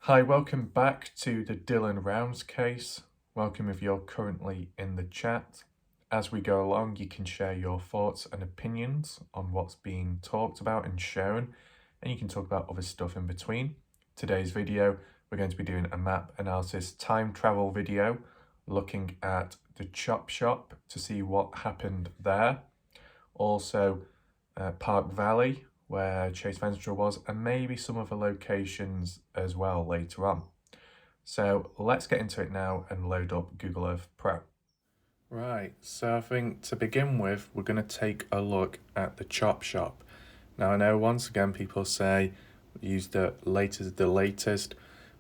Hi, welcome back to the Dylan Rounds case. Welcome if you're currently in the chat. As we go along, you can share your thoughts and opinions on what's being talked about and shown, and you can talk about other stuff in between. Today's video, we're going to be doing a map analysis time travel video, looking at the Chop Shop to see what happened there. Also, Park Valley, where Chase Venstra was, and maybe some other locations as well later on. So let's get into it now and load up Google Earth Pro. Right, so I think to begin with, we're going to take a look at the Chop Shop. Now I know once again people say use the latest,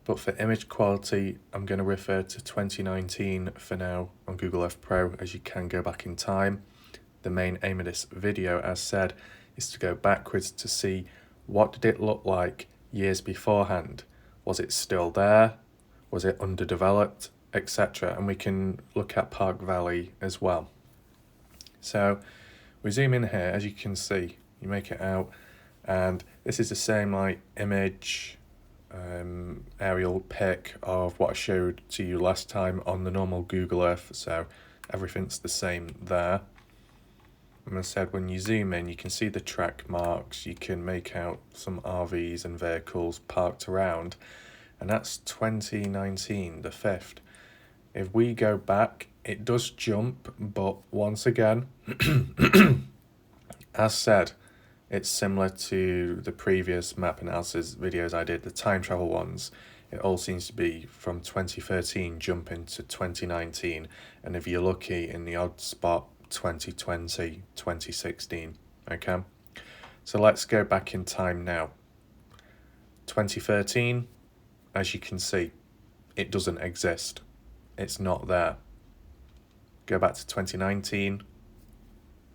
but for image quality, I'm going to refer to 2019 for now on Google Earth Pro, as you can go back in time. The main aim of this video, as said, is to go backwards to see what did it look like years beforehand. Was it still there? Was it underdeveloped, etc.? And we can look at Park Valley as well. So we zoom in here, as you can see, you make it out, and this is the same like image aerial pic of what I showed to you last time on the normal Google Earth, so everything's the same there. And as I said, when you zoom in, you can see the track marks, you can make out some RVs and vehicles parked around, and that's 2019, the 5th. If we go back, it does jump, but once again, as said, it's similar to the previous map analysis videos I did, the time travel ones. It all seems to be from 2013 jumping to 2019, and if you're lucky, in the odd spot, 2020, 2016, okay? So let's go back in time now. 2013, as you can see, it doesn't exist. It's not there. Go back to 2019,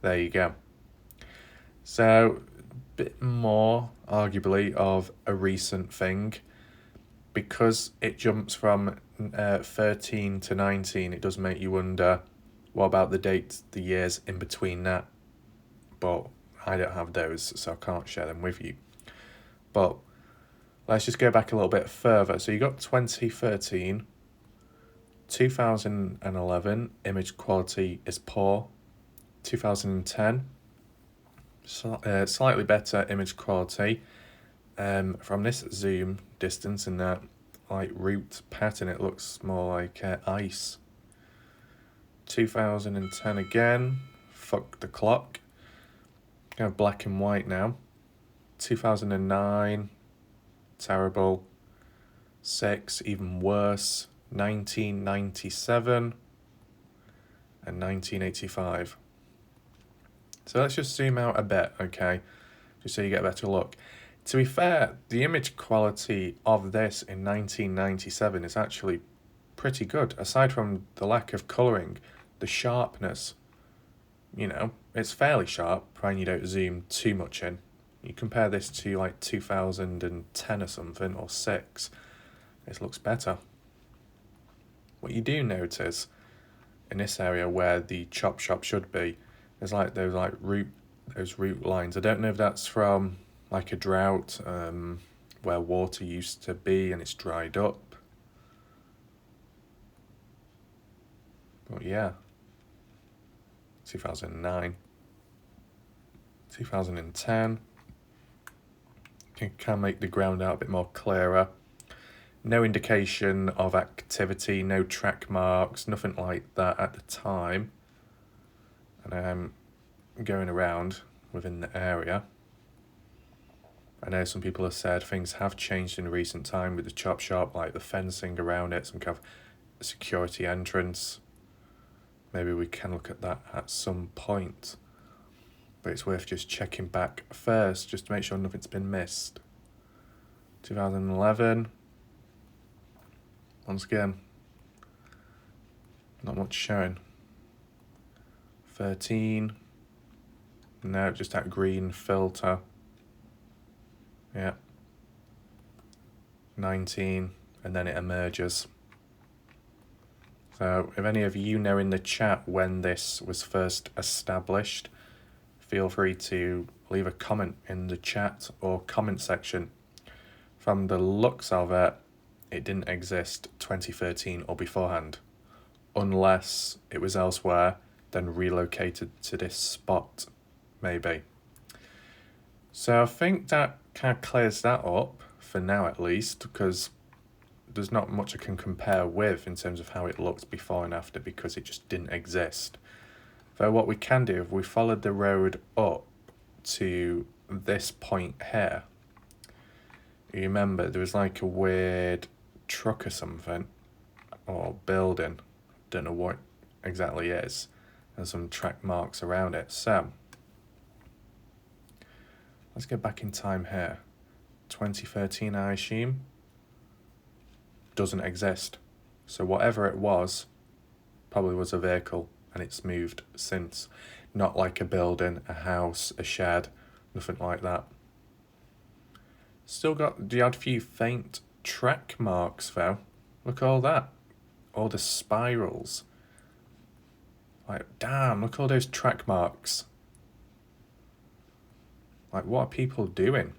there you go. So, a bit more, arguably, of a recent thing. Because it jumps from 13 to 19, it does make you wonder, what about the dates, the years in between that? But I don't have those, so I can't share them with you. But let's just go back a little bit further. So you got 2013, 2011, image quality is poor. 2010, slightly better image quality. From this zoom distance and that like route pattern, it looks more like ice. 2010 again, fuck the clock. Kind of black and white now. 2009, terrible. 6, even worse. 1997 and 1985. So let's just zoom out a bit, okay, just so you get a better look. To be fair, the image quality of this in 1997 is actually pretty good. Aside from the lack of colouring, the sharpness, you know, it's fairly sharp, providing you don't zoom too much in. You compare this to like 2010 or something, or 6, it looks better. What you do notice in this area where the chop shop should be, there's like those root lines. I don't know if that's from like a drought, where water used to be and it's dried up. But yeah, 2009, 2010, can make the ground out a bit more clearer. No indication of activity, no track marks, nothing like that at the time. And I'm going around within the area. I know some people have said things have changed in recent time with the chop shop, like the fencing around it, some kind of security entrance. Maybe we can look at that at some point. But it's worth just checking back first, just to make sure nothing's been missed. 2011. Once again, not much showing. 13. No, just that green filter. Yeah. 19, and then it emerges. So if any of you know in the chat when this was first established, feel free to leave a comment in the chat or comment section. From the looks of it, it didn't exist 2013 or beforehand, unless it was elsewhere, then relocated to this spot, maybe. So I think that kind of clears that up, for now at least, because there's not much I can compare with in terms of how it looks before and after, because it just didn't exist. Though what we can do, if we followed the road up to this point here, you remember there was like a weird truck or something, or building, don't know what exactly it is, and some track marks around it. So let's go back in time here. 2013, I assume, doesn't exist. So whatever it was probably was a vehicle, and it's moved since. Not like a building, a house, a shed, nothing like that. Still got the odd few faint track marks though. Look at all that. All the spirals. Like, damn, look at all those track marks. Like, what are people doing?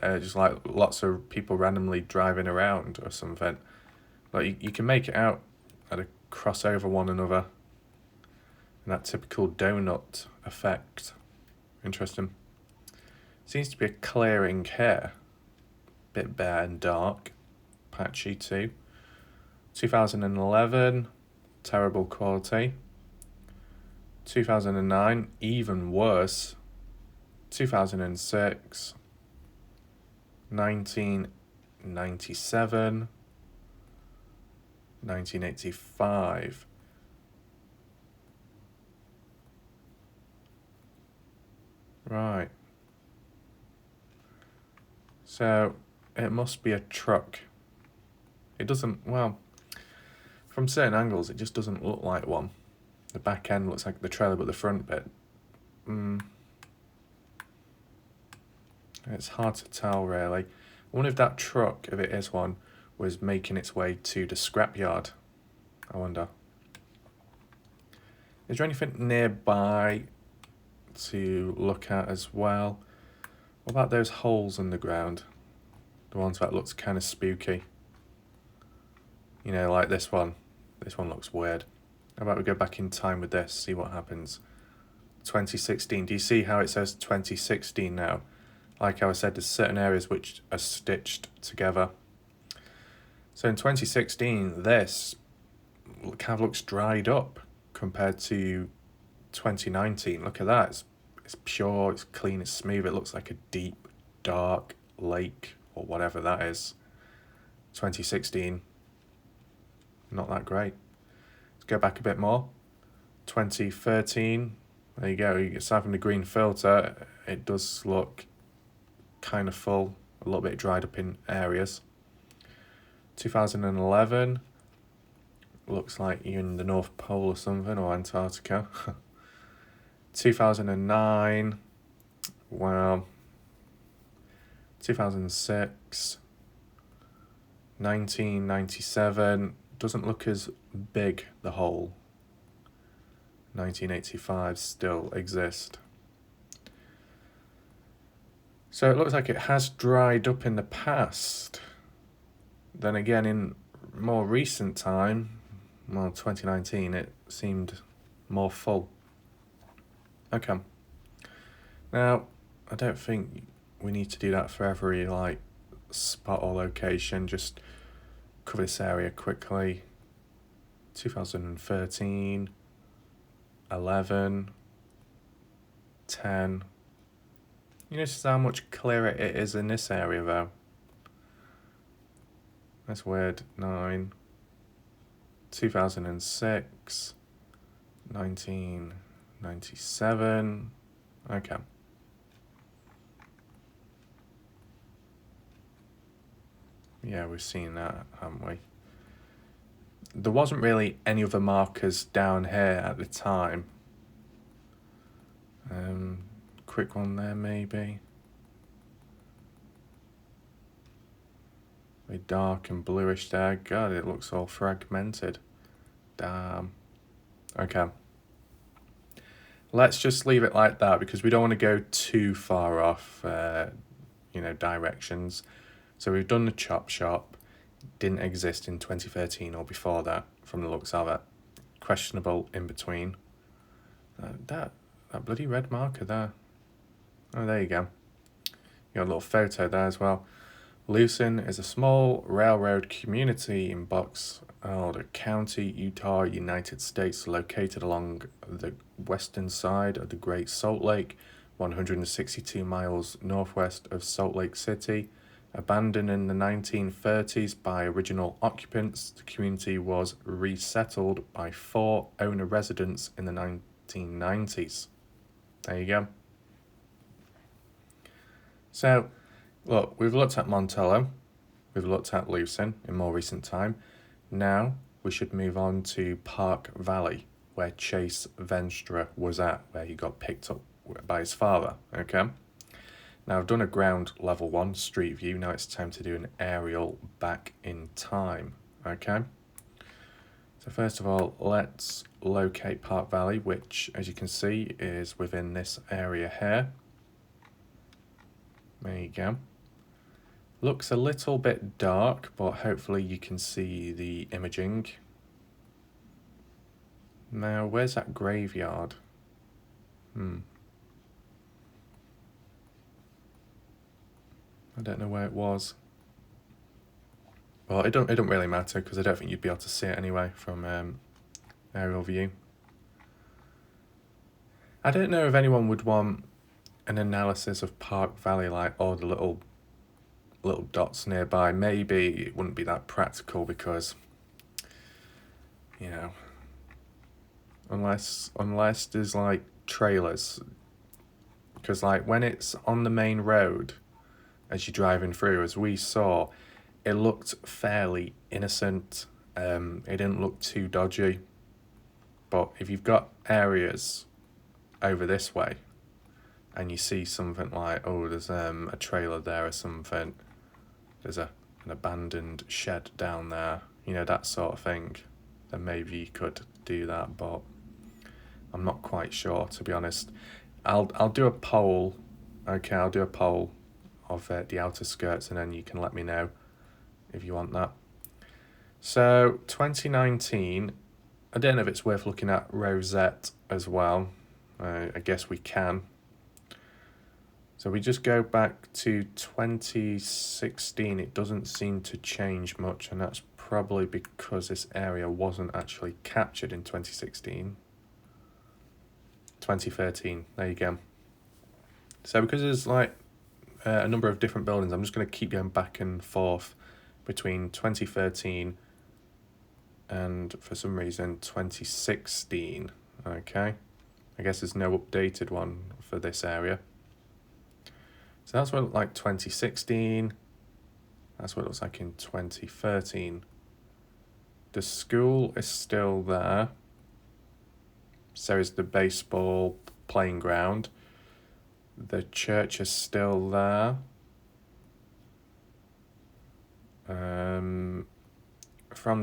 Just like lots of people randomly driving around or something. Like, you can make it out at a cross over one another. And that typical donut effect. Interesting. Seems to be a clearing here. Bit bare and dark. Patchy too. 2011, terrible quality. 2009, even worse. 2006. 1997. 1985. Right. So it must be a truck. It doesn't, well, from certain angles it just doesn't look like one. The back end looks like the trailer, but the front bit, it's hard to tell really. I wonder if that truck, if it is one, was making its way to the scrapyard. I wonder. Is there anything nearby to look at as well? What about those holes in the ground? The ones that looks kind of spooky. You know, like this one. This one looks weird. How about we go back in time with this, see what happens. 2016. Do you see how it says 2016 now? Like how I said, there's certain areas which are stitched together. So in 2016, this kind of looks dried up compared to 2019. Look at that. It's pure, it's clean, it's smooth. It looks like a deep, dark lake or whatever that is. 2016, not that great. Let's go back a bit more. 2013, there you go. Aside from the green filter, it does look kind of full, a little bit dried up in areas. 2011, looks like you're in the North Pole or something, or Antarctica. 2009, wow. 2006, 1997, doesn't look as big, the hole. 1985 still exist. So it looks like it has dried up in the past. Then again, in more recent time, well, 2019, it seemed more full. Okay. Now, I don't think we need to do that for every, like, spot or location. Just cover this area quickly. 2013, 11, 10. You notice how much clearer it is in this area, though. That's weird. 9, 2006, 1997. Okay. Yeah, we've seen that, haven't we? There wasn't really any other markers down here at the time. Quick one there, maybe. Very dark and bluish there. God, it looks all fragmented. Damn. Okay. Let's just leave it like that because we don't want to go too far off, directions. So we've done the chop shop, didn't exist in 2013 or before that, from the looks of it. Questionable in between. That bloody red marker there. Oh, there you go. You got a little photo there as well. Lucin is a small railroad community in Box Elder County, Utah, United States, located along the western side of the Great Salt Lake, 162 miles northwest of Salt Lake City. Abandoned in the 1930s by original occupants, the community was resettled by 4 owner residents in the 1990s. There you go. So, look, we've looked at Montello, we've looked at Lucin in more recent time. Now we should move on to Park Valley, where Chase Venstra was at, where he got picked up by his father, okay? Now I've done a ground level 1 street view, now it's time to do an aerial back in time, okay? So first of all, let's locate Park Valley, which as you can see is within this area here. There you go. Looks a little bit dark, but hopefully you can see the imaging. Now, where's that graveyard? I don't know where it was. Well, it don't really matter because I don't think you'd be able to see it anyway from aerial view. I don't know if anyone would want an analysis of Park Valley, like all the little dots nearby. Maybe it wouldn't be that practical because, you know, unless there's like trailers, because like when it's on the main road as you're driving through, as we saw, it looked fairly innocent. It didn't look too dodgy. But if you've got areas over this way and you see something like, oh, there's a trailer there or something, there's an abandoned shed down there, you know, that sort of thing, then maybe you could do that, but I'm not quite sure, to be honest. I'll do a poll, okay, I'll do a poll of the outer skirts and then you can let me know if you want that. So 2019, I don't know if it's worth looking at Rosette as well. I guess we can. So we just go back to 2016. It doesn't seem to change much, and that's probably because this area wasn't actually captured in 2016. 2013, there you go. So because there's like a number of different buildings, I'm just going to keep going back and forth between 2013 and for some reason 2016, okay? I guess there's no updated one for this area. So that's what it looked like 2016. That's what it looks like in 2013. The school is still there. So is the baseball playing ground. The church is still there. From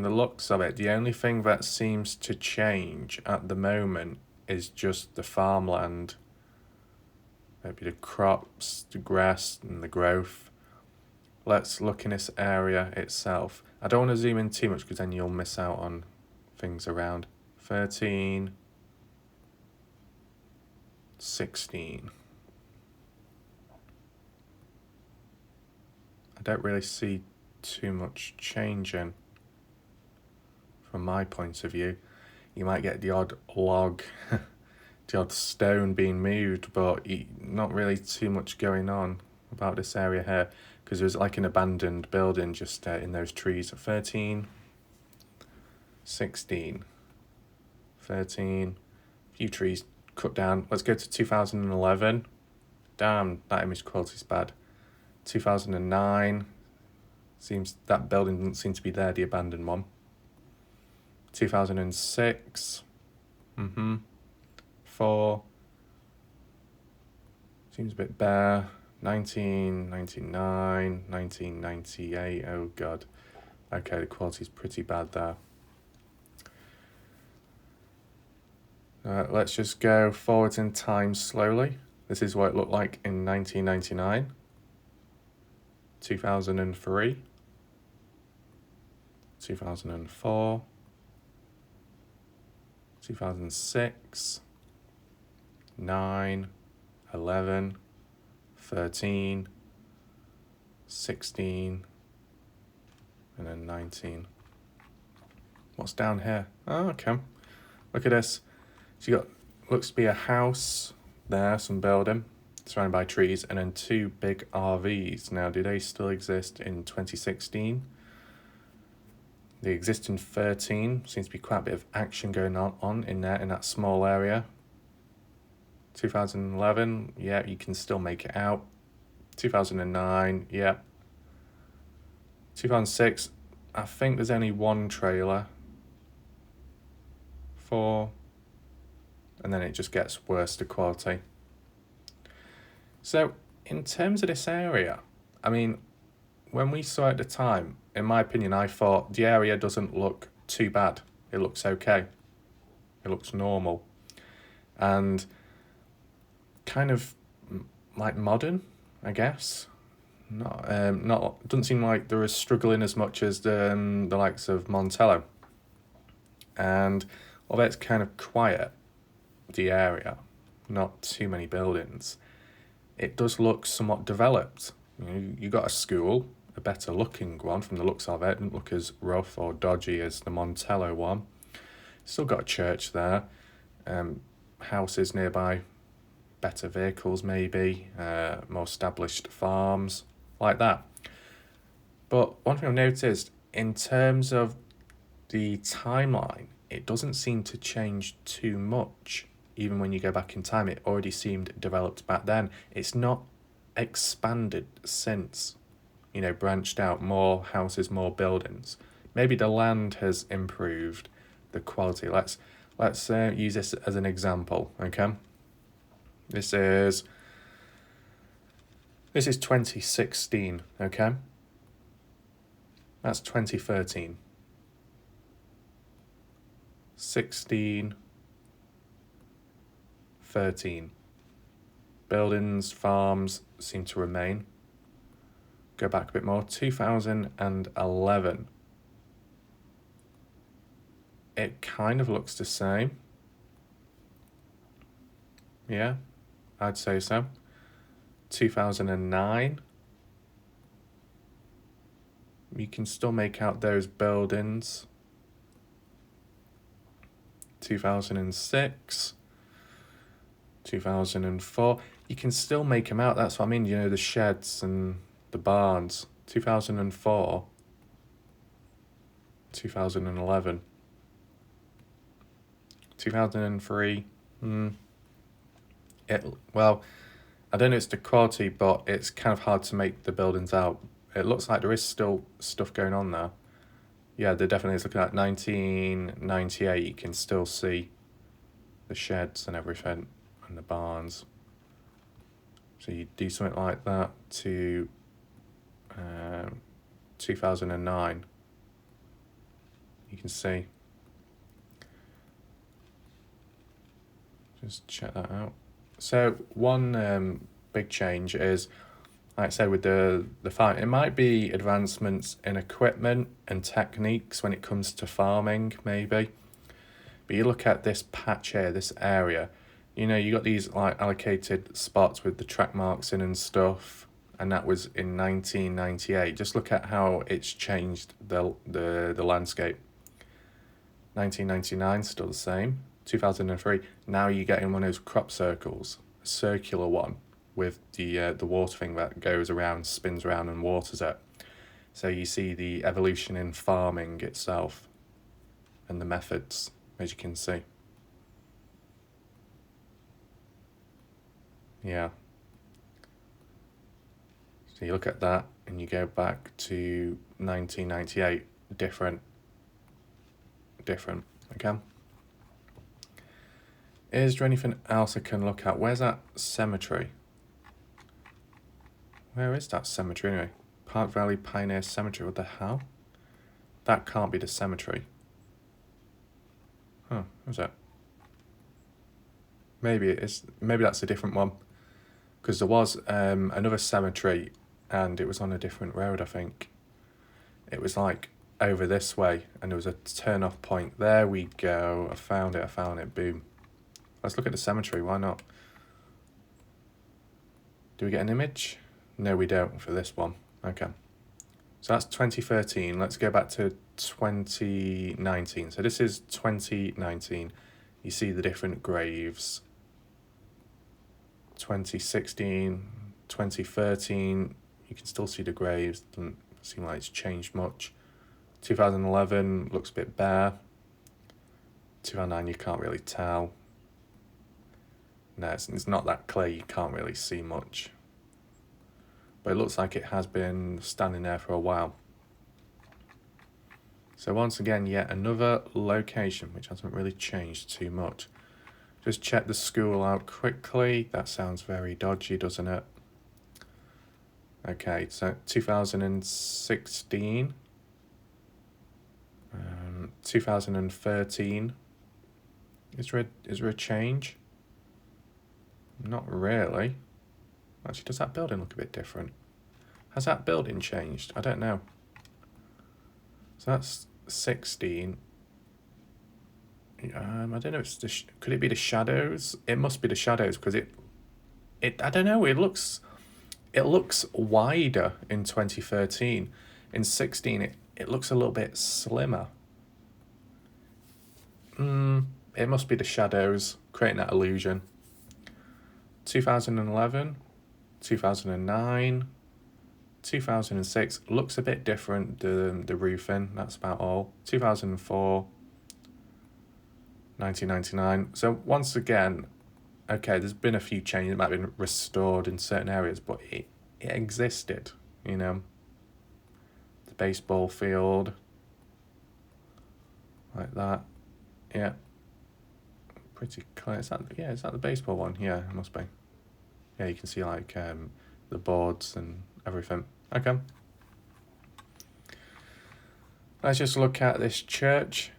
the looks of it, the only thing that seems to change at the moment is just the farmland. Maybe the crops, the grass and the growth. Let's look in this area itself. I don't want to zoom in too much because then you'll miss out on things around. 13, 16. I don't really see too much changing from my point of view. You might get the odd log, the odd stone being moved, but not really too much going on about this area here because there's like an abandoned building just in those trees. 13, 16, 13, a few trees cut down. Let's go to 2011. Damn, that image quality is bad. 2009, seems that building doesn't seem to be there, the abandoned one. 2006, 4, seems a bit bare. 1999, 1998, oh god. Okay, the quality's pretty bad there. Let's just go forwards in time slowly. This is what it looked like in 1999. 2003, 2004, 2006, 9, 11, 13, 16, and then 19. What's down here? Oh, okay. Look at this. So you got, looks to be a house there, some building, surrounded by trees, and then 2 big RVs. Now, do they still exist in 2016? They exist in 13. Seems to be quite a bit of action going on in there, in that small area. 2011, yeah, you can still make it out. 2009, yeah. 2006, I think there's only 1 trailer. 4, and then it just gets worse to quality. So, in terms of this area, I mean, when we saw it at the time, in my opinion, I thought the area doesn't look too bad. It looks okay. It looks normal. And kind of like modern, I guess. Not doesn't seem like they're as struggling as much as the likes of Montello. And although it's kind of quiet, the area, not too many buildings, it does look somewhat developed. You got a school, a better looking one from the looks of it. It didn't look as rough or dodgy as the Montello one. Still got a church there, houses nearby, better vehicles maybe, more established farms, like that. But one thing I've noticed, in terms of the timeline, it doesn't seem to change too much. Even when you go back in time, it already seemed developed back then. It's not expanded since, branched out, more houses, more buildings. Maybe the land has improved the quality. Let's use this as an example, okay? This is 2016, okay? That's 2013. 16, 13. Buildings, farms seem to remain. Go back a bit more. 2011. It kind of looks the same. Yeah, I'd say so. 2009. You can still make out those buildings. 2006. 2004. You can still make them out. That's what I mean. The sheds and the barns. 2004. 2011. 2003. Well, I don't know it's the quality, but it's kind of hard to make the buildings out. It looks like there is still stuff going on there. Yeah, there definitely is. Looking at 1998, you can still see the sheds and everything and the barns. So you do something like that to 2009. You can see. Just check that out. So one big change is, like I said, with the farm, it might be advancements in equipment and techniques when it comes to farming, maybe. But you look at this patch here, this area, you got these like allocated spots with the track marks in and stuff, and that was in 1998. Just look at how it's changed the landscape. 1999 still the same. 2003. Now you get in one of those crop circles, a circular one with the water thing that goes around, spins around and waters it. So you see the evolution in farming itself and the methods, as you can see. Yeah. So you look at that and you go back to 1998, different, okay? Is there anything else I can look at? Where's that cemetery? Where is that cemetery anyway? Park Valley Pioneer Cemetery, what the hell? That can't be the cemetery. Huh, is it? Maybe it is. Maybe that's a different one. Because there was another cemetery and it was on a different road, I think. It was like over this way, and there was a turn off point. There we go. I found it, boom. Let's look at the cemetery, why not? Do we get an image? No, we don't for this one. Okay. So that's 2013. Let's go back to 2019. So this is 2019. You see the different graves. 2016, 2013, you can still see the graves. Doesn't seem like it's changed much. 2011 looks a bit bare. 2009 you can't really tell. No, it's not that clear, you can't really see much. But it looks like it has been standing there for a while. So once again, yet another location, which hasn't really changed too much. Just check the school out quickly. That sounds very dodgy, doesn't it? Okay, so 2016. 2013. Is there a change? Not really. Actually, does that building look a bit different? Has that building changed? I don't know. So that's 16. I don't know. Could it be the shadows? It must be the shadows because it. I don't know. It looks wider in 2013. In 16, it looks a little bit slimmer. It must be the shadows creating that illusion. 2011, 2009, 2006 looks a bit different than the roofing. That's about all. 2004, 1999. So once again, okay, there's been a few changes. It might have been restored in certain areas, but it existed, you know. The baseball field, like that. Yeah. Pretty clear. Is that the baseball one? Yeah, it must be. Yeah, you can see like the boards and everything. Okay. Let's just look at this church.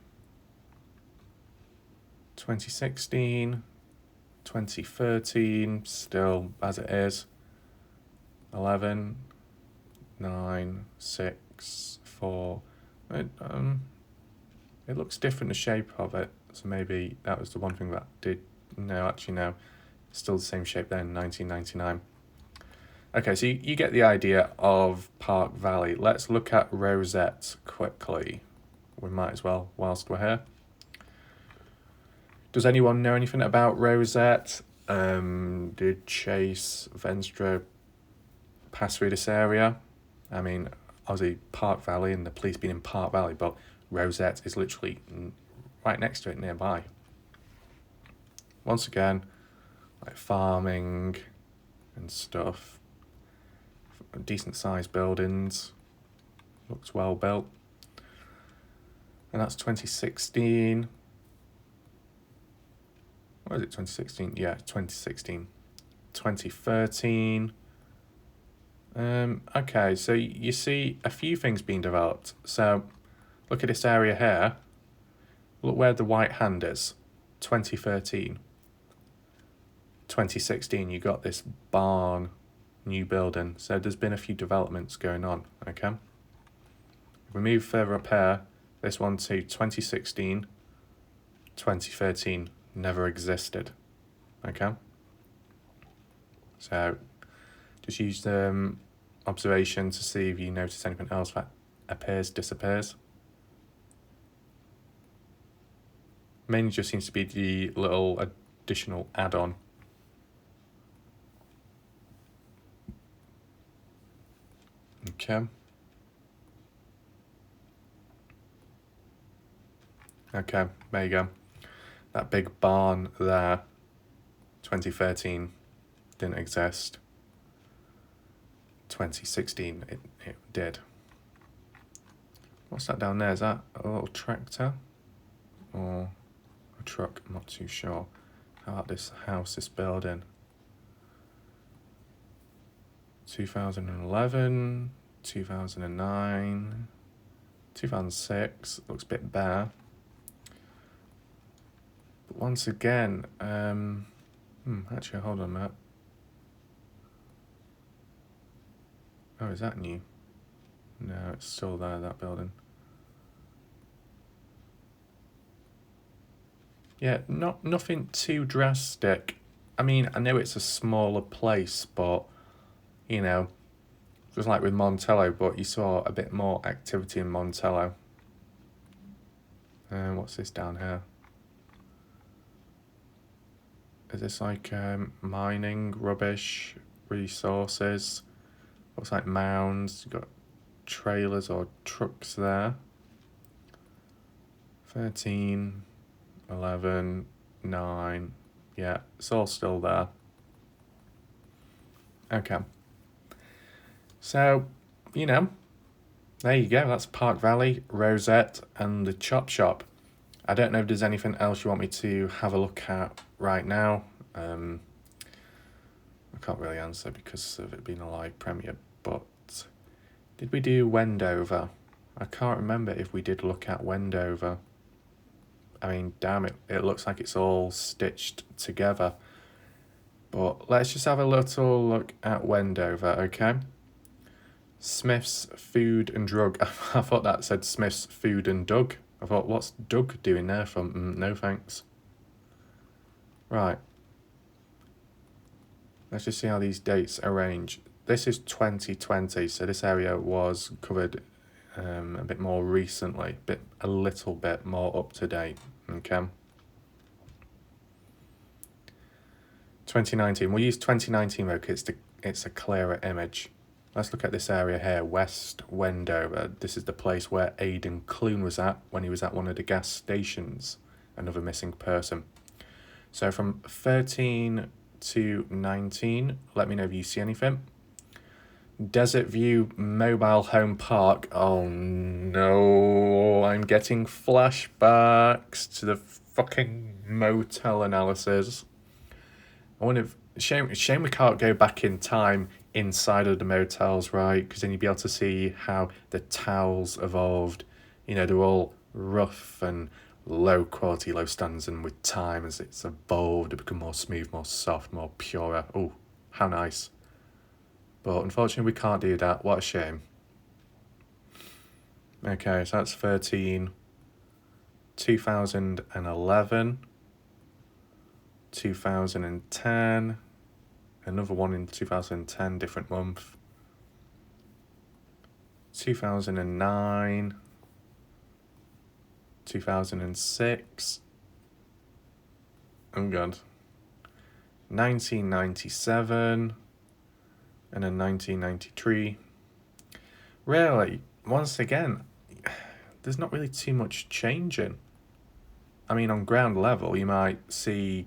2016, 2013, still as it is. 11, 9, 6, 4. It looks different, the shape of it. So maybe that was the one thing that did. No, actually no. It's still the same shape then, 1999. Okay, so you get the idea of Park Valley. Let's look at Rosette quickly. We might as well whilst we're here. Does anyone know anything about Rosette? Did Chase, Venstre pass through this area? I mean, obviously Park Valley and the police being in Park Valley, but Rosette is literally right next to it, nearby. Once again, like farming and stuff. Decent sized buildings. Looks well built. And that's 2016. What is it, 2016? Yeah, 2016. 2013. Okay, so you see a few things being developed. So look at this area here. Look where the white hand is. 2013. 2016, you got this barn, new building. So there's been a few developments going on, okay? If we move further up here, this one to 2016, 2013 never existed, okay? So just use the observation to see if you notice anything else that appears, disappears. Mainly just seems to be the little additional add-on. Okay. Okay, there you go. That big barn there, 2013, didn't exist. 2016, it did. What's that down there? Is that a little tractor? Or a truck? I'm not too sure. How about this house, this building? 2011, 2009, 2006, looks a bit bare. But once again, actually, hold on a minute. Oh, is that new? No, it's still there, that building. Yeah, nothing too drastic. I mean, I know it's a smaller place, but, you know, just like with Montello, but you saw a bit more activity in Montello. What's this down here? Is this like mining, rubbish, resources? Looks like mounds. You've got trailers or trucks there. 13, 11, 9. Yeah, it's all still there. Okay. So, you know, there you go. That's Park Valley, Rosette, and the Chop Shop. I don't know if there's anything else you want me to have a look at right now. I can't really answer because of it being a live premiere, but did we do Wendover? I can't remember if we did look at Wendover. I mean, damn it, it looks like it's all stitched together. But let's just have a little look at Wendover, okay? Smith's Food and Drug. I thought that said Smith's Food and Doug. I thought, what's Doug doing there from? No thanks. Right. Let's just see how these dates arrange. This is 2020, so this area was covered a bit more recently, a little bit more up to date, okay? 2019, we'll use 2019 though, because it's a clearer image. Let's look at this area here, West Wendover. This is the place where Aidan Clune was at when he was at one of the gas stations, another missing person. So from 13 to 19, let me know if you see anything. Desert View Mobile Home Park. Oh no, I'm getting flashbacks to the fucking motel analysis. I wonder if shame we can't go back in time inside of the motels, right? Because then you'd be able to see how the towels evolved. You know, they're all rough and low quality, low standards, and with time as it's evolved, they become more smooth, more soft, more purer. Oh, how nice. But unfortunately, we can't do that. What a shame. Okay, so that's 13, 2011, 2010, another one in 2010, different month, 2009, 2006, oh god, 1997, and then 1993. Really, once again, there's not really too much changing. I mean, on ground level, you might see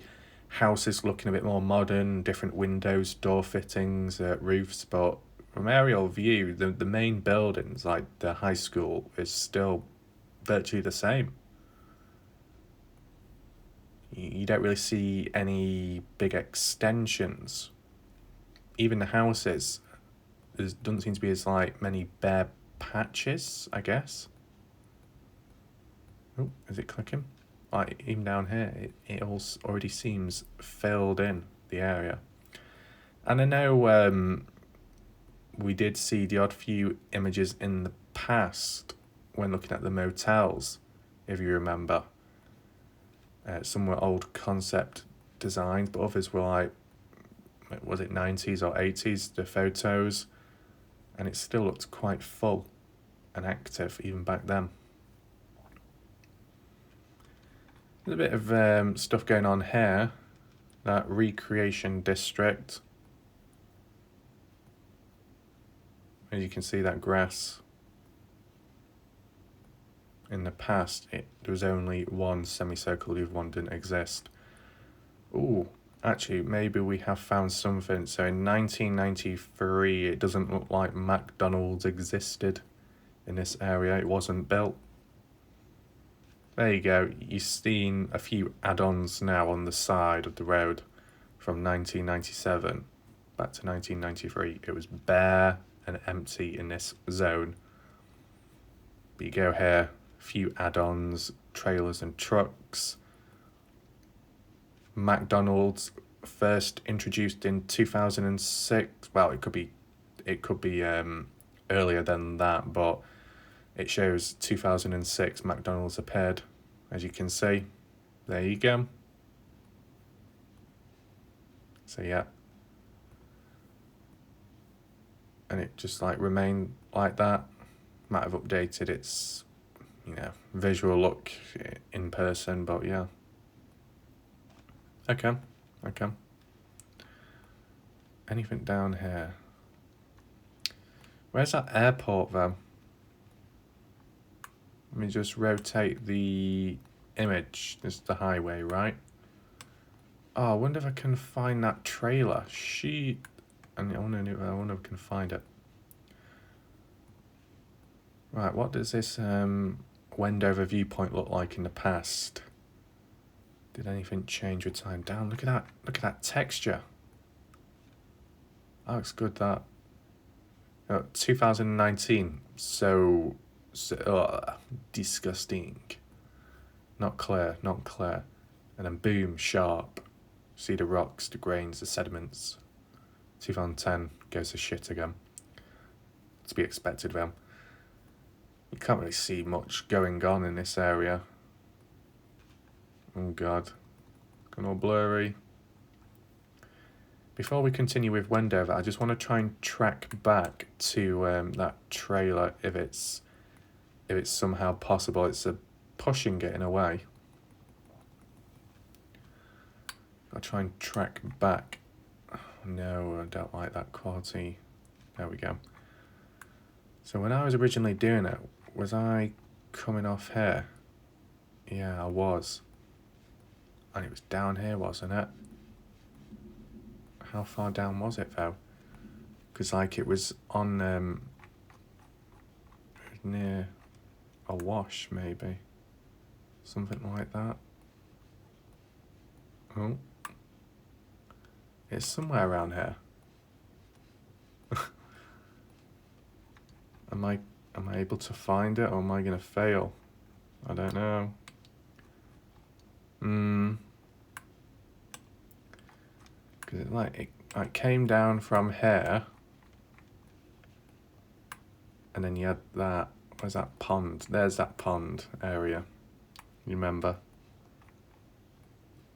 houses looking a bit more modern, different windows, door fittings, roofs, but from aerial view, the main buildings, like the high school, is still virtually the same. You don't really see any big extensions. Even the houses, there doesn't seem to be as like many bare patches, I guess. Oh, is it clicking? Like even down here, it all already seems filled in the area. And I know we did see the odd few images in the past when looking at the motels, if you remember. Some were old concept designs, but others were like, was it 90s or 80s, the photos, and it still looked quite full and active even back then. There's a bit of stuff going on here, that recreation district. As you can see, that grass. In the past, there was only one semicircle, the other one didn't exist. Ooh, actually, maybe we have found something. So in 1993, it doesn't look like McDonald's existed in this area. It wasn't built. There you go. You've seen a few add-ons now on the side of the road from 1997 back to 1993. It was bare and empty in this zone. But you go here, a few add-ons, trailers and trucks. McDonald's first introduced in 2006. Well, it could be it could be earlier than that, but it shows 2006 McDonald's appeared, as you can see. There you go. So yeah. And it just like remained like that. Might have updated its, visual look in person, but yeah. Okay. Anything down here? Where's that airport though? Let me just rotate the image. This is the highway, right? Oh, I wonder if I can find that trailer. I wonder if I can find it. Right, what does this Wendover viewpoint look like in the past? Did anything change with time? Down, look at that texture. That looks good, that. 2019, so disgusting. Not clear. And then boom, sharp. See the rocks, the grains, the sediments. 2010 goes to shit again. To be expected then. You can't really see much going on in this area. Oh god. Gone all blurry. Before we continue with Wendover, I just want to try and track back to that trailer if it's somehow possible. It's pushing it in a way. I'll try and track back. No, I don't like that quality. There we go. So when I was originally doing it, was I coming off here? Yeah, I was. And it was down here, wasn't it? How far down was it though? Because like it was on near a wash maybe. Something like that. Oh. It's somewhere around here. Am I able to find it, or am I gonna fail? I don't know. Because it came down from here, and then you had that. Where's that pond? There's that pond area. You remember?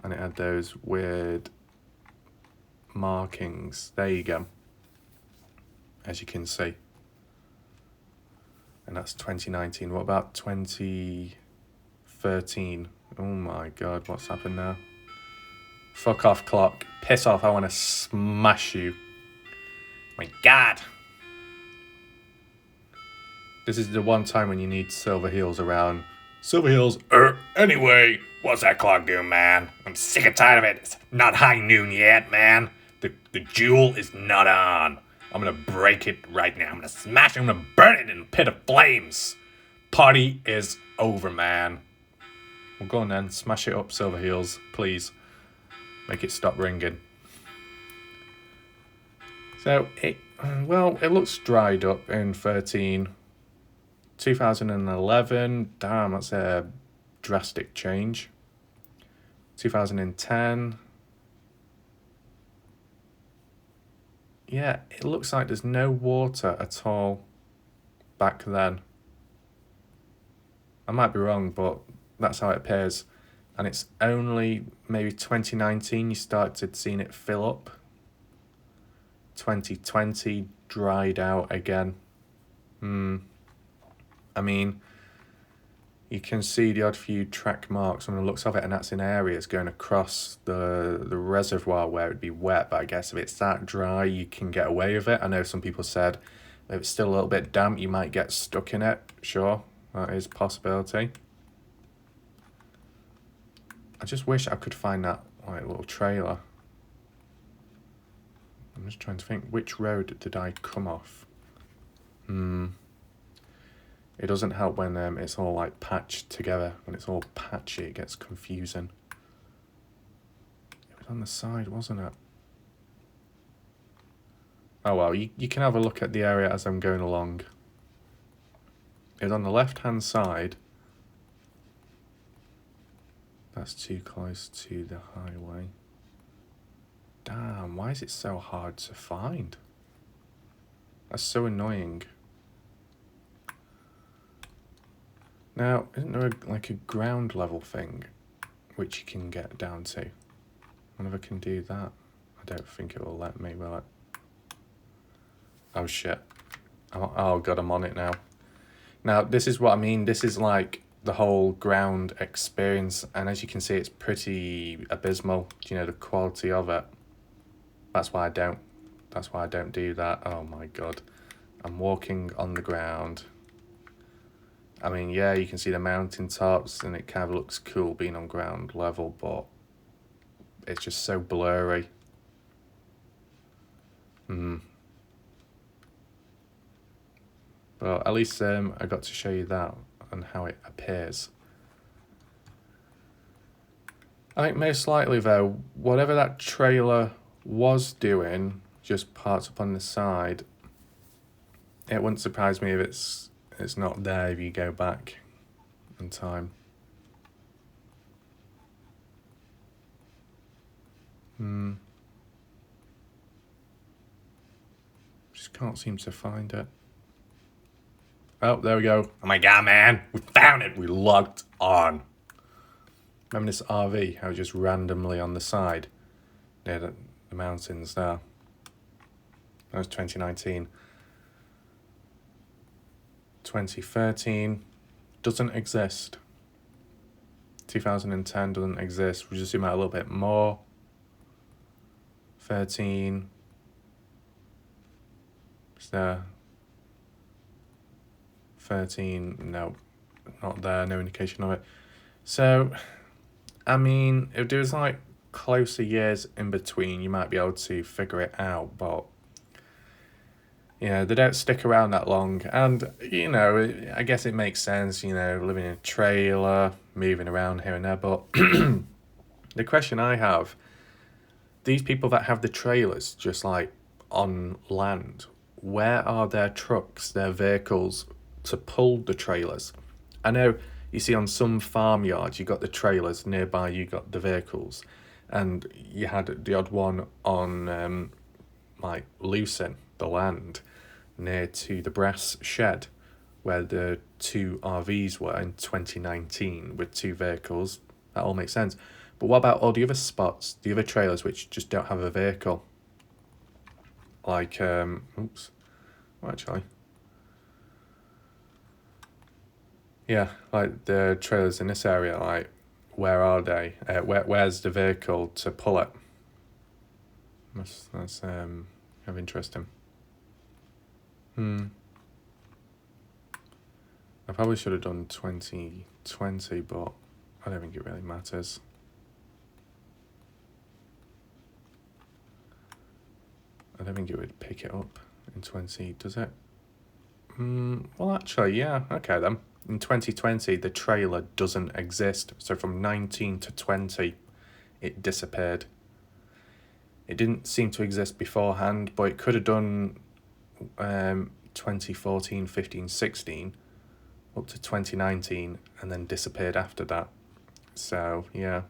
And it had those weird markings. There you go. As you can see. And that's 2019. What about 2013? Oh my god, what's happened now? Fuck off, clock. Piss off, I want to smash you. My god. This is the one time when you need Silver Heels around. Silver Heels, anyway, what's that clock doing, man? I'm sick and tired of it. It's not high noon yet, man. The jewel is not on. I'm gonna break it right now. I'm gonna smash it. I'm gonna burn it in a pit of flames. Party is over, man. Well, go on then. Smash it up, Silver Heels, please. Make it stop ringing. So, it looks dried up in 13. 2011, damn, that's a drastic change. 2010. Yeah, it looks like there's no water at all back then. I might be wrong, but that's how it appears. And it's only maybe 2019 you started seeing it fill up. 2020 dried out again. I mean, you can see the odd few track marks on the looks of it, and that's in areas going across the reservoir where it'd be wet. But I guess if it's that dry, you can get away with it. I know some people said if it's still a little bit damp, you might get stuck in it. Sure, that is a possibility. I just wish I could find that little trailer. I'm just trying to think, which road did I come off? It doesn't help when it's all patched together. When it's all patchy, it gets confusing. It was on the side, wasn't it? Oh well, you can have a look at the area as I'm going along. It was on the left-hand side. That's too close to the highway. Damn, why is it so hard to find? That's so annoying. Now, isn't there like a ground level thing which you can get down to? I wonder if I can do that. I don't think it will let me, will it? Oh shit. Oh god, I'm on it now. Now, this is what I mean. This is like the whole ground experience, and as you can see, it's pretty abysmal. You know, the quality of it. That's why I don't do that. Oh my god. I'm walking on the ground. I mean, yeah, you can see the mountain tops, and it kind of looks cool being on ground level, but it's just so blurry. But at least I got to show you that and how it appears. I think most likely though, whatever that trailer was doing, just parked up on the side, it wouldn't surprise me if it's not there if you go back in time. Just can't seem to find it. Oh, there we go. Oh my god, man. We found it. We logged on. Remember this RV, how just randomly on the side near the mountains there. That was 2019. 2013 doesn't exist. 2010 doesn't exist. We'll just zoom out a little bit more. 13. Is there? 13, no, not there, no indication of it. So, I mean, if there was like closer years in between, you might be able to figure it out, but you know, they don't stick around that long. And, you know, I guess it makes sense, you know, living in a trailer, moving around here and there, but the question I have, these people that have the trailers just like on land, where are their trucks, their vehicles to pull the trailers? I know you see on some farmyards you got the trailers, nearby you got the vehicles, and you had the odd one on like Lucin, the land near to the brass shed where the two RVs were in 2019 with two vehicles. That all makes sense. But what about all the other spots, the other trailers which just don't have a vehicle? Like oops, well, actually, yeah, like the trailers in this area, like where are they? Where's the vehicle to pull it? That's kind of interesting. I probably should have done 2020, but I don't think it really matters. I don't think it would pick it up in 20, does it? Well, actually, yeah, okay then. In 2020, the trailer doesn't exist. So from 19 to 20, it disappeared. It didn't seem to exist beforehand, but it could have done 2014, 15, 16, up to 2019, and then disappeared after that. So, yeah.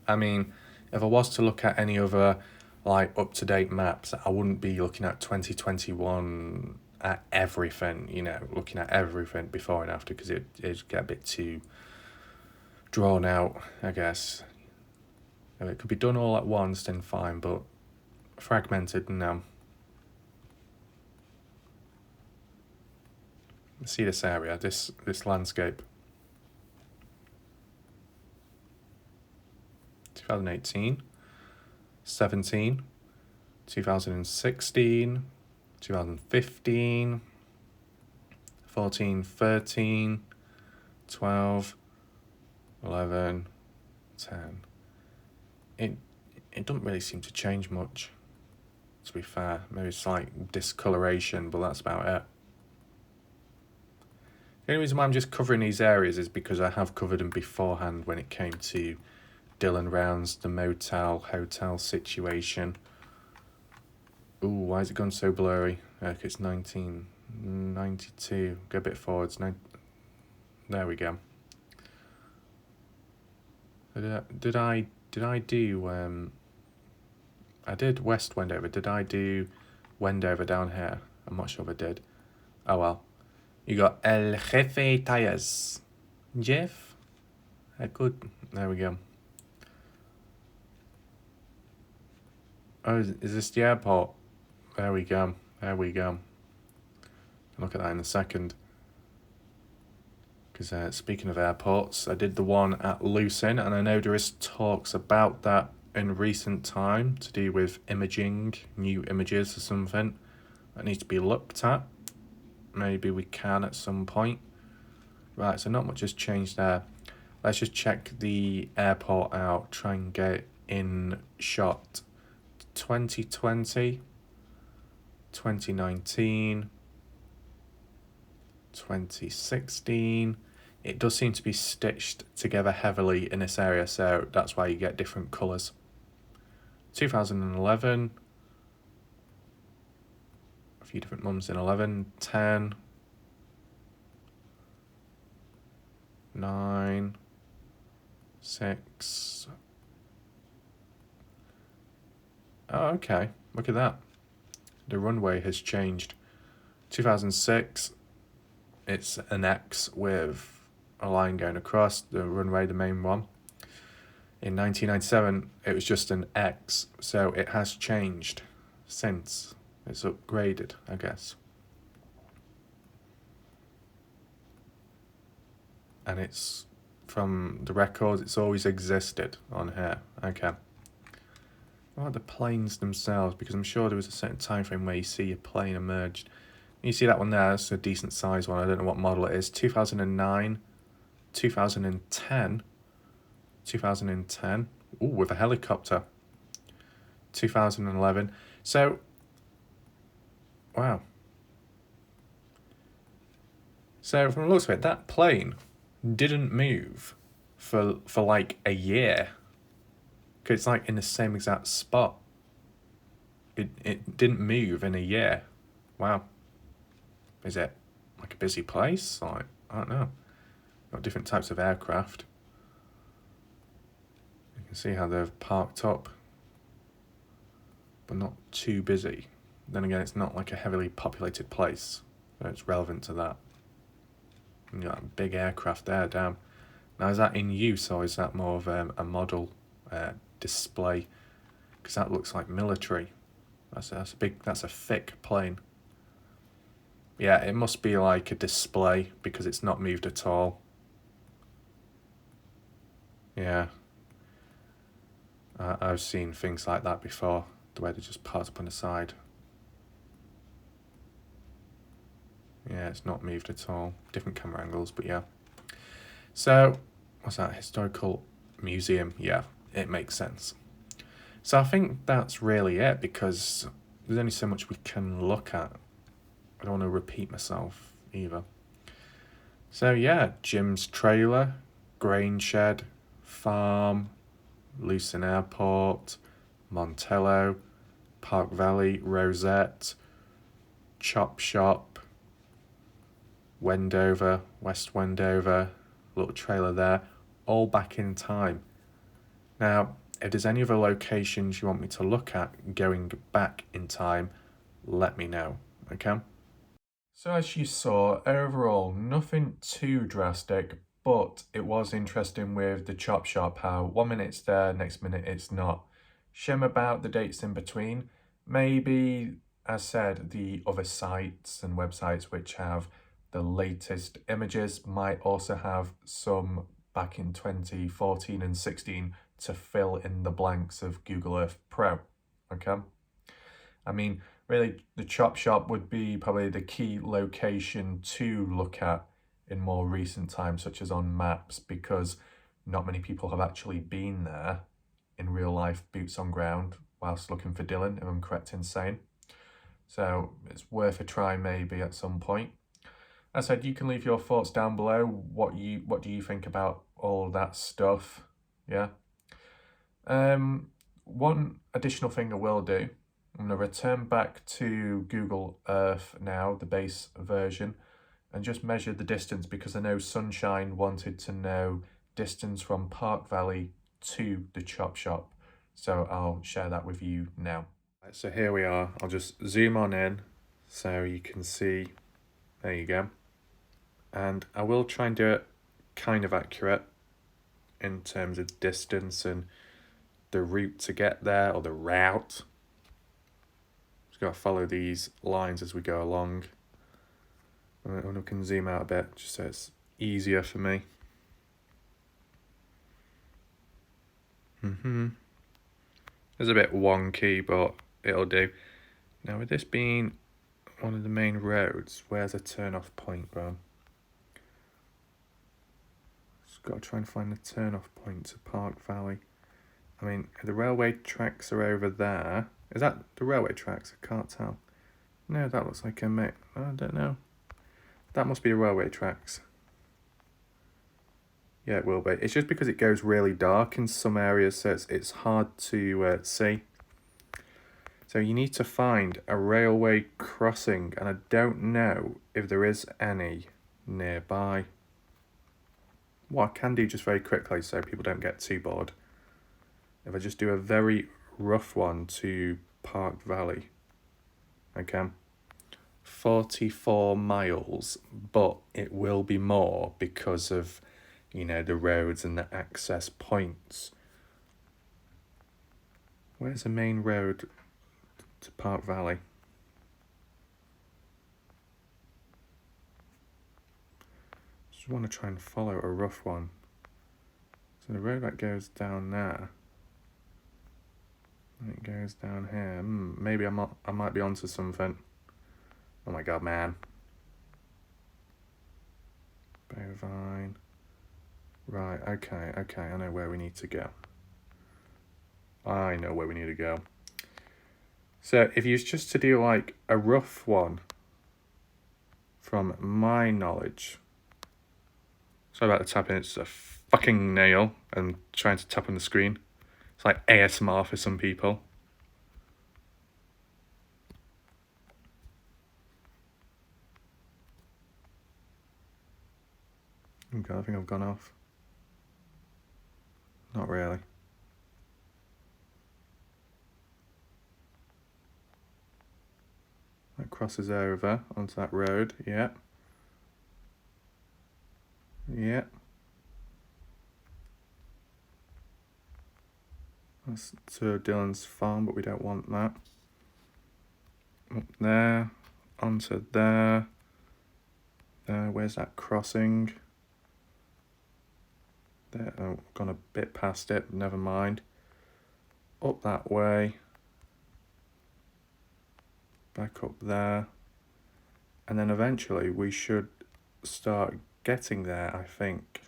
I mean, if I was to look at any other like up-to-date maps, I wouldn't be looking at 2021 at everything, you know, looking at everything before and after, because it'd get a bit too drawn out, I guess. If it could be done all at once, then fine, but fragmented, no. See this area, this landscape. 2018, 17, 2016, 2015, 14, 13, 12, 11, 10. It doesn't really seem to change much, to be fair. Maybe it's like discoloration, but that's about it. The only reason why I'm just covering these areas is because I have covered them beforehand when it came to Dillon Rounds, the motel, hotel situation. Ooh, why has it gone so blurry? It's 1992. Go a bit forwards. There we go. Did I do I did West Wendover. Did I do Wendover down here. I'm not sure if I did. Oh well. You got El Jefe Tires. Jeff? Good. There we go. Oh, is this the airport? There we go. There we go. Look at that in a second. Because speaking of airports, I did the one at Lucin, and I know there is talks about that in recent time to do with imaging, new images or something that needs to be looked at. Maybe we can at some point. Right, so not much has changed there. Let's just check the airport out, try and get it in shot. 2020, 2019, 2016. It does seem to be stitched together heavily in this area, so that's why you get different colours. 2011, a few different months in 11, 10, 9, 6. Oh, okay, look at that. The runway has changed. 2006, it's an X with a line going across the runway, the main one. In 1997, it was just an X, so it has changed since. It's upgraded, I guess. And it's, from the records, it's always existed on here. Okay. What about the planes themselves? Because I'm sure there was a certain time frame where you see a plane emerged. You see that one there, it's a decent size one. I don't know what model it is. 2009, 2010, 2010. Ooh, with a helicopter. 2011. So, wow. So from the looks of it, that plane didn't move for like a year. Because it's like in the same exact spot. It didn't move in a year. Wow. Is it like a busy place? Like, I don't know. Got different types of aircraft. You can see how they're parked up, but not too busy. Then again, it's not like a heavily populated place, so it's relevant to that. And you got a big aircraft there, damn. Now, is that in use, or is that more of a model display? Because that looks like military. That's a thick plane. Yeah, it must be like a display because it's not moved at all. Yeah. I've seen things like that before, the way they just parked up on the side. Yeah, it's not moved at all. Different camera angles, but yeah. So, what's that? Historical museum. Yeah, it makes sense. So I think that's really it because there's only so much we can look at. I don't want to repeat myself either. So yeah, Jim's trailer, grain shed, farm, Lucin Airport, Montello, Park Valley, Rosette, Chop Shop, Wendover, West Wendover, little trailer there, all back in time. Now, if there's any other locations you want me to look at going back in time, let me know, okay? So as you saw, overall, nothing too drastic, but it was interesting with the chop shop, how 1 minute it's there, next minute it's not. Shame about the dates in between. Maybe, as said, the other sites and websites which have the latest images might also have some back in 2014 and 16 to fill in the blanks of Google Earth Pro, okay? I mean, really, the chop shop would be probably the key location to look at in more recent times, such as on maps, because not many people have actually been there in real life, boots on ground, whilst looking for Dylan, if I'm correct in saying. So it's worth a try maybe at some point. As I said, you can leave your thoughts down below. What do you think about all that stuff? Yeah. One additional thing I will do, I'm going to return back to Google Earth now, the base version, and just measure the distance because I know Sunshine wanted to know distance from Park Valley to the chop shop. So I'll share that with you now. So here we are. I'll just zoom on in so you can see. There you go. And I will try and do it kind of accurate in terms of distance and the route to get there, or the route. Just got to follow these lines as we go along. And we can zoom out a bit just so it's easier for me. It's a bit wonky, but it'll do. Now, with this being one of the main roads, where's a turn-off point, bro? Just got to try and find the turn-off point to Park Valley. I mean, the railway tracks are over there. Is that the railway tracks? I can't tell. No, that looks like a mate. I don't know. That must be the railway tracks. Yeah, it will be. It's just because it goes really dark in some areas, so it's hard to see. So you need to find a railway crossing, and I don't know if there is any nearby. What I can do just very quickly so people don't get too bored, if I just do a very rough one to Park Valley, okay, 44 miles, but it will be more because of, you know, the roads and the access points. Where's the main road to Park Valley? Just want to try and follow a rough one. So the road that goes down there, it goes down here. Maybe I might be onto something. Oh my god, man. Bovine. Right, okay, I know where we need to go. I know where we need to go. So if you was just to do like a rough one, from my knowledge. Sorry about the tapping, it's a fucking nail and trying to tap on the screen. It's like ASMR for some people. Oh god, I think I've gone off. Not really. That crosses over onto that road, yeah. Yeah. That's to Dylan's farm, but we don't want that. Up there, onto there. There, where's that crossing? There, oh, gone a bit past it, never mind. Up that way. Back up there. And then eventually we should start getting there, I think.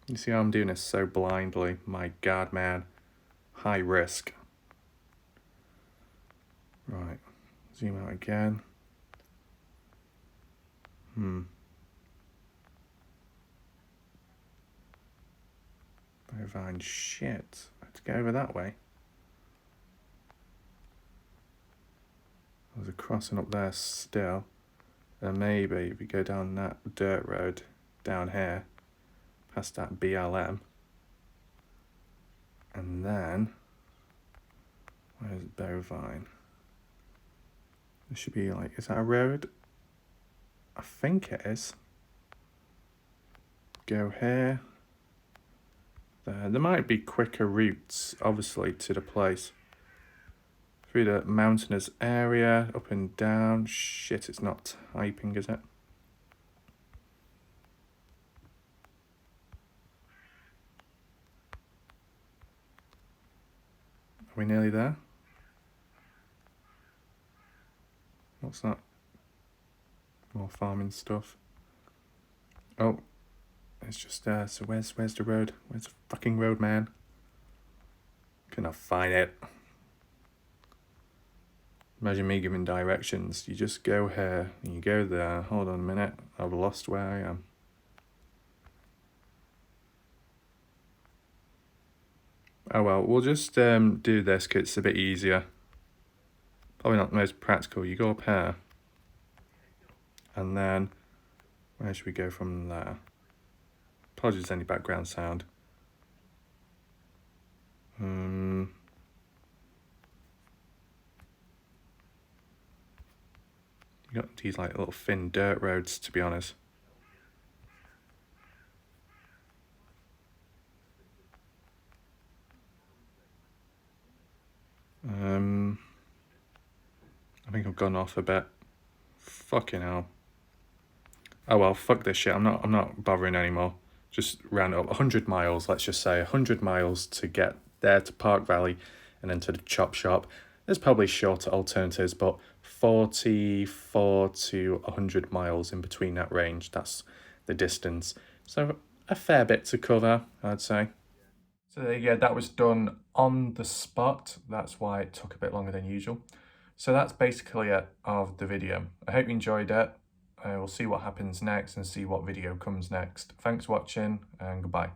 You see how I'm doing this so blindly? My god, man. High risk. Right. Zoom out again. Bovine shit. Let's go over that way. There's a crossing up there still. And maybe if we go down that dirt road down here, past that BLM. And then, where's Bovine? There should be like, is that a road? I think it is. Go here. There might be quicker routes, obviously, to the place. Through the mountainous area, up and down. Shit, it's not typing, is it? Are we nearly there? What's that? More farming stuff. Oh, it's just there. So where's the road? Where's the fucking road, man? Cannot find it. Imagine me giving directions. You just go here and you go there. Hold on a minute. I've lost where I am. Oh well, we'll just do this because it's a bit easier. Probably not the most practical. You go up here. And then, where should we go from there? Apologies, any background sound. You got these like little thin dirt roads, to be honest. I think I've gone off a bit. Fucking hell. Oh well, fuck this shit. I'm not bothering anymore. Just round it up 100 miles, let's just say 100 miles to get there to Park Valley and then to the chop shop. There's probably shorter alternatives, but 44 to 100 miles in between that range, that's the distance. So a fair bit to cover, I'd say. So yeah, that was done on the spot. That's why it took a bit longer than usual. So that's basically it of the video. I hope you enjoyed it. We'll see what happens next and see what video comes next. Thanks for watching and goodbye.